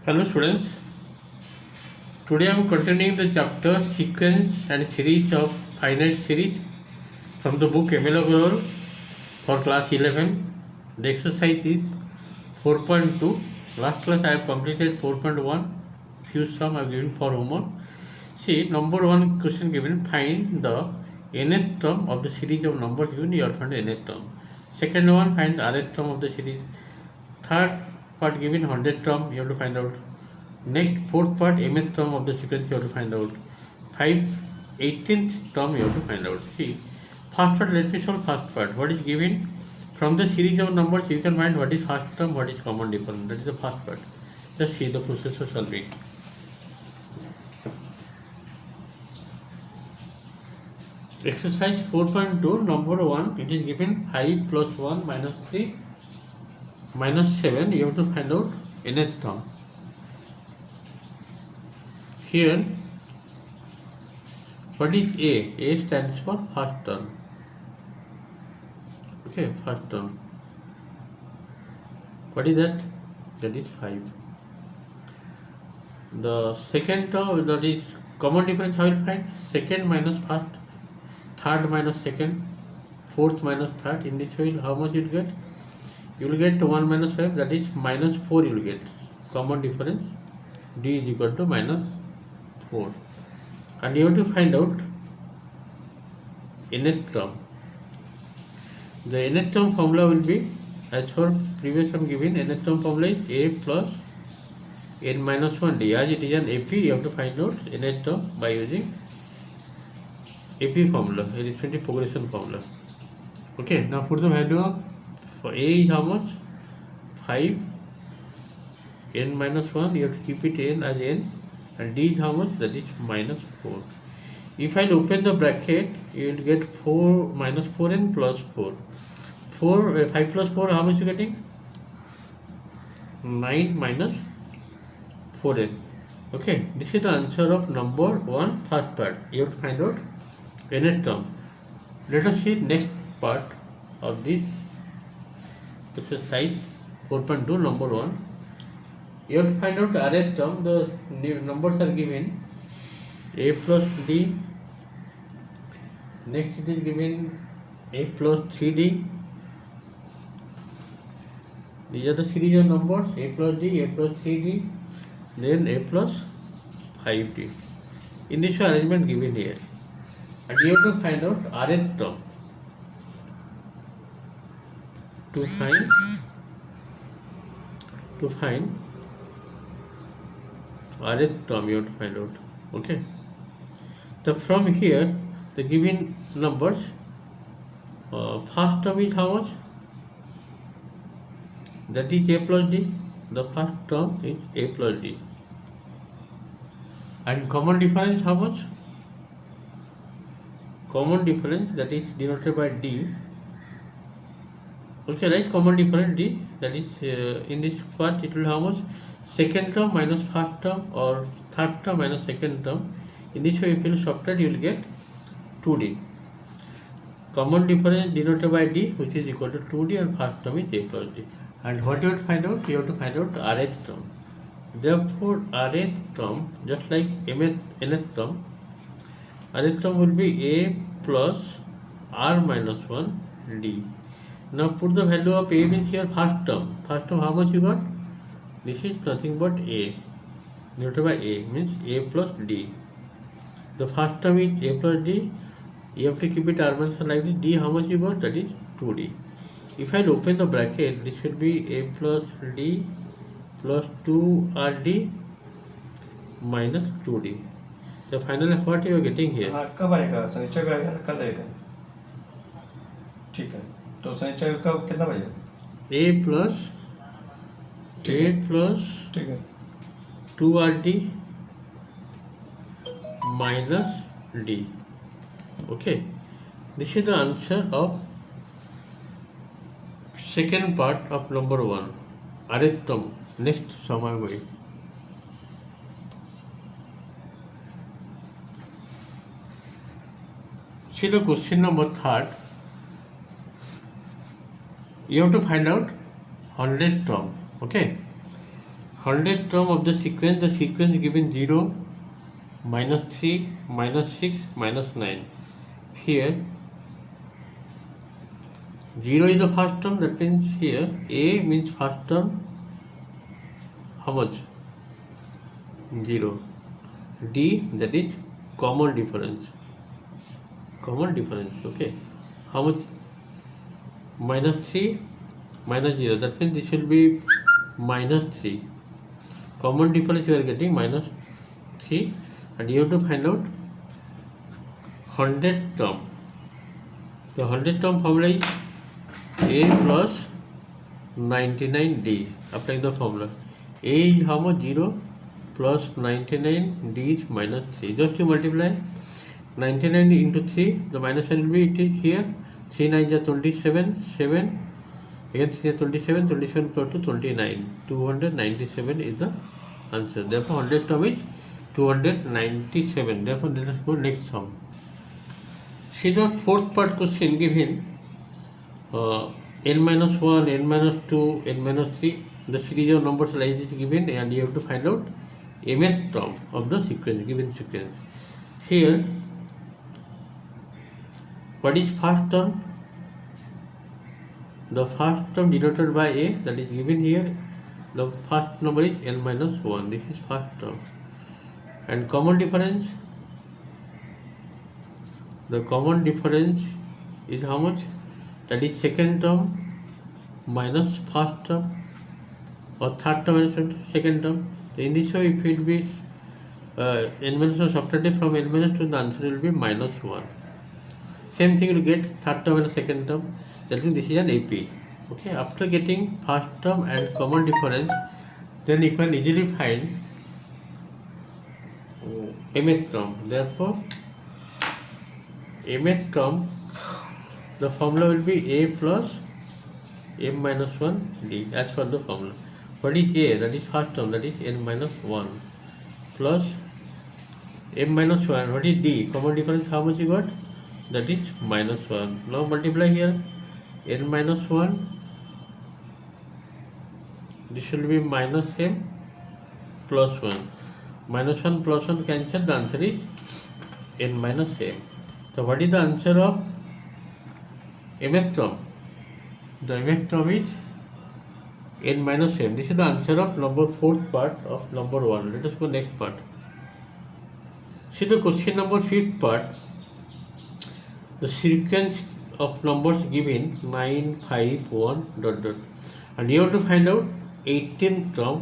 Hello students, today I am continuing the chapter sequence and series of finite series from the book ML Overall for class 11. The exercise is 4.2. Last class I have completed 4.1. Few sum I have given for homework. See, number one question given, find the nth term of the series of numbers given, you have found nth term. Second one, find the rth term of the series. Third part given 100th term, you have to find out. Next, fourth part, mth term of the sequence, you have to find out. 18th term, you have to find out. See, first part, let me solve first part. What is given? From the series of numbers, you can find what is first term, what is common difference. That is the first part. Just see the process of solving. Exercise 4.2, number 1, it is given 5 plus 1 minus 3 minus 7. You have to find out nth term. Here, what is A? A stands for first term. Okay, first term. What is that? That is 5. The second term, that is common difference, I will find second minus first, third minus second, fourth minus third. In this way, how much you will get? You will get 1 minus 5, that is minus 4 you will get. Common difference, D is equal to minus 4. And you have to find out nth term. The nth term formula will be, as for previous term given, nth term formula is A plus n minus 1 d. As it is an AP, you have to find out nth term by using AP formula, arithmetic progression formula. Okay, now put the value of, for A is how much? 5, n minus 1, you have to keep it n as n, and D is how much? That is minus 4. If I open the bracket, you will get 4 minus 4n plus 4. 5 plus 4, how much you getting? 9 minus 4n. Okay, this is the answer of number 1, first part. You have to find out nth term. Let us see next part of this exercise 4.2, number 1. You have to find out rth term. The numbers are given A plus D. Next it is given A plus 3D. These are the series of numbers, A plus D, A plus 3D, then A plus 5D. In this arrangement given here. And you have to find out rth term. To find rth term, you have to find out. Okay. So from here, the given numbers, first term is how much? That is A plus D. The first term is A plus D. And common difference how much? Common difference, that is denoted by D. Okay, right, common difference D, that is in this part it will how much? Second term minus first term, or third term minus second term. In this way, if you will subtract, you will get 2D. Common difference denoted by D, which is equal to 2D, and first term is A plus D. And what you have to find out? You have to find out rth term. Therefore, rth term, just like nth term, rth term will be A plus R minus 1 D. Now put the value of A means here first term. First term how much you got? This is nothing but A. Denoted by A means A plus D. The first term is A plus D. You have to keep it R minus 1 like this. D how much you got? That is 2D. If I open the bracket, this should be A plus D plus 2RD minus 2D. So finally what you are getting here? कब आएगा? शनिचर आएगा ना, कल आएगा? ठीक है, तो शनिचर कब कितना बजेगा? A plus ठीक है 2RD minus D. Okay, this is the answer of second part of number 1, rth term. Next sum I am going. See the question number 3. You have to find out 100th term. Okay, 100th term of the sequence given 0, -3, -6, -9. Here 0 is the first term, that means here A means first term, how much? 0. D, that is common difference, okay. How much? -3, -0, that means this will be -3. Common difference you are getting -3, and you have to find out 100th term. The 100th term formula is A plus 99D. Applying the formula, A is how much? 0 plus 99, D is -3. Just to multiply 99 into 3, the minus sign will be, it is here 3 9 is 27, 7 again 3 is 27, 27 plus 2 29, 297 is the answer. Therefore 100th term is 297. Therefore let us go next sum. See the fourth part question given n-1, n-2, n-3. The series of numbers like this given, and you have to find out mth term of the sequence, given sequence. Here, what is first term? The first term denoted by A, that is given here. The first number is n-1. This is first term. And common difference, the common difference is how much? That is second term minus first term, or third term minus second term. So in this way, if it will be n-1 subtracted from n-2, the answer will be -1. Same thing you will get third term and second term. That means this is an AP. Okay, after getting first term and common difference, then you can easily find mth term. Therefore, mth term, the formula will be A plus m-1 d, as per the formula. What is A? That is first term, that is n-1 plus m-1. What is D? Common difference, how much you got? That is -1. Now multiply here n-1. This will be -m plus 1. -1 plus 1 cancel, the answer is n-m. So what is the answer of mth term? The mth term is n-m. This is the answer of number 4th part of number 1. Let us go next part. See the question number 5th part. The sequence of numbers given 9, 5, 1, ... And you have to find out 18th term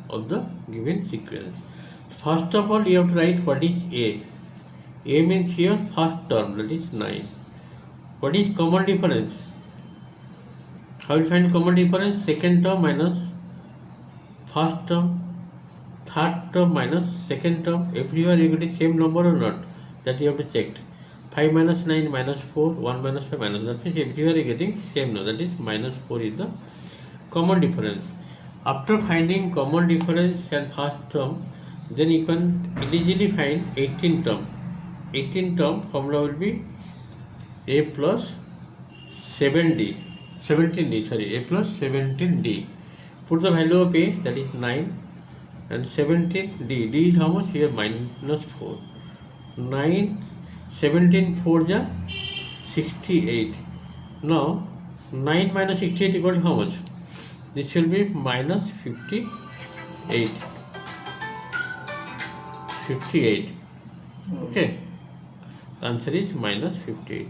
of the given sequence. First of all, you have to write what is A. A means here first term, that is 9. What is common difference? How will you find common difference? Second term minus first term, third term minus second term. Everywhere you get the same number or not, that you have to check. 5 minus 9 minus 4, 1 minus 5 minus. That means everywhere you are getting same number, that is -4 is the common difference. After finding common difference and first term, then you can easily find 18th term. 18th term formula will be A plus 17D, A plus 17D. Put the value of A, that is 9, and 17D. D is how much? Here -4. 9, 17, 4 ja 68. Now 9 minus 68 equal to how much? This will be -58. 58. Okay. The answer is -58.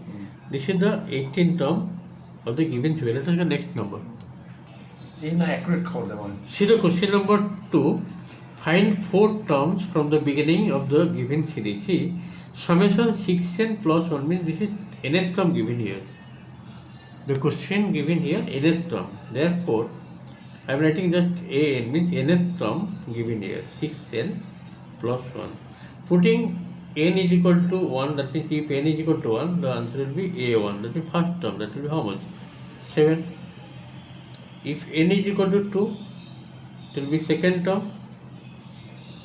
This is the 18th term of the given sequence. Let us go next number. See the question number 2. Find 4 terms from the beginning of the given series. See, summation 6n plus 1 means this is nth term given here. The question given here nth term. Therefore, I am writing just an means nth term given here, 6n plus 1. Putting n is equal to 1, that means if n is equal to 1, the answer will be a1, that is first term, that will be how much? 7. If n is equal to 2, it will be second term,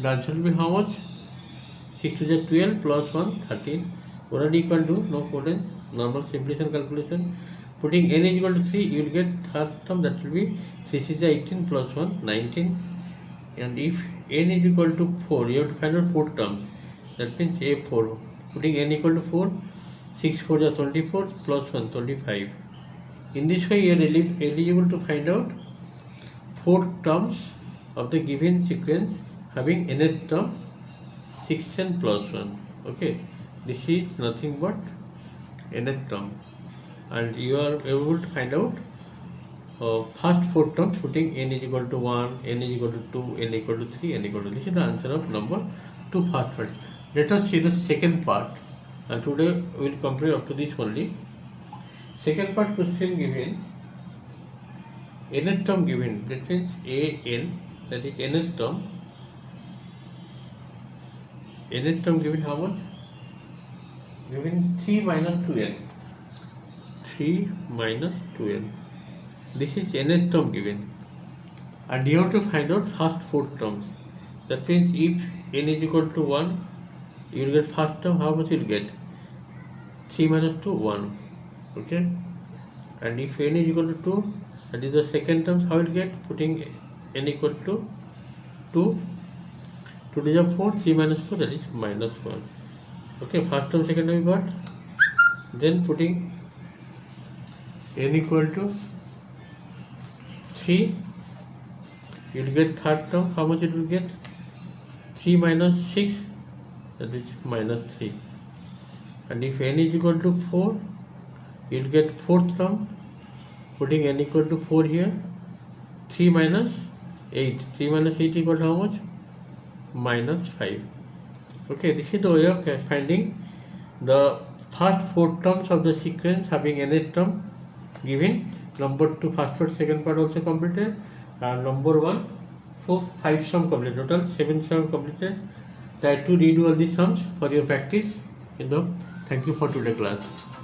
the answer will be how much? 6 to the 12 plus 1, 13. Already you can do, no problem, normal simplification calculation. Putting n is equal to 3, you will get third term, that will be 3 is 18 plus 1, 19. and if n is equal to 4, you have to find out 4 terms. That means A4. Putting n equal to 4, 6 4 are 24 plus 1 25. In this way, you are eligible to find out 4 terms of the given sequence having nth term 6n plus 1. Okay, this is nothing but nth term, and you are able to find out first 4 terms putting n is equal to 1, n is equal to 2, n equal to 3, n equal to. This is the answer of number 2 first part. Let us see the second part, and today we will complete up to this only. Second part question given, nth term given, that means an, that is nth term. Nth term given how much? Given 3 minus 2n. 3 minus 2n. This is nth term given, and you have to find out first 4 terms. That means if n is equal to 1, you will get first term. How much you will get? 3 minus 2, 1. Okay, and if n is equal to 2, that is the second term. How you will get? Putting n equal to 2, 2 to the 4, 3 minus 4, that is minus 1. Okay, first term, second term we got. Then putting n equal to 3, you will get third term. How much it will get? 3 minus 6, that is minus 3. And if n is equal to 4, you will get fourth term. Putting n equal to 4 here, 3 minus 8. 3 minus 8 equal to how much? Minus 5. Okay, this is the way of finding the first 4 terms of the sequence having nth term given. Number 2 first part, second part also completed, and number 1 so 5 sum completed, total 7 sum completed. Try to redo all these sums for your practice. Thank you for today's class.